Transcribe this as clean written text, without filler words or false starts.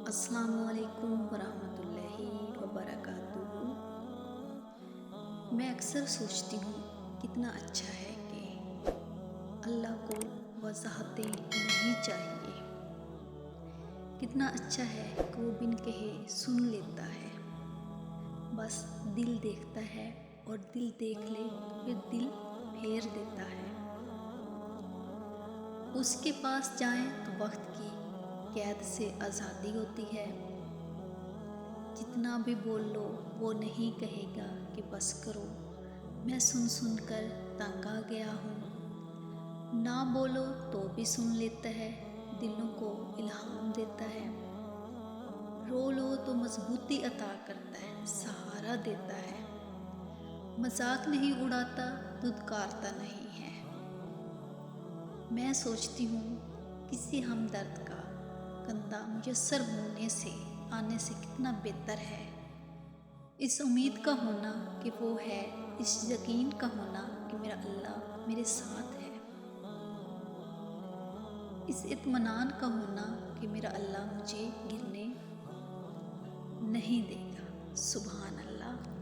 السلام علیکم ورحمۃ اللہ وبرکاتہ۔ میں اکثر سوچتی ہوں کتنا اچھا ہے کہ اللہ کو وضاحتیں نہیں چاہیے، کتنا اچھا ہے کہ وہ بن کہے سن لیتا ہے، بس دل دیکھتا ہے اور دل دیکھ لے پھر دل پھیر دیتا ہے۔ اس کے پاس جائیں تو وقت کی قید سے آزادی ہوتی ہے، جتنا بھی بول لو وہ نہیں کہے گا کہ بس کرو، میں سن سن کر تنگ آ گیا ہوں۔ نہ بولو تو بھی سن لیتا ہے، دلوں کو الہام دیتا ہے، رو لو تو مضبوطی عطا کرتا ہے، سہارا دیتا ہے، مذاق نہیں اڑاتا، دھتکارتا نہیں ہے۔ میں سوچتی ہوں کسی ہمدرد کا کندھا میسر آنے سے کتنا بہتر ہے، اس امید کا ہونا کہ وہ ہے، اس یقین کا ہونا کہ میرا اللہ میرے ساتھ ہے، اس اطمینان کا ہونا کہ میرا اللہ مجھے گرنے نہیں دے گا۔ سبحان اللہ۔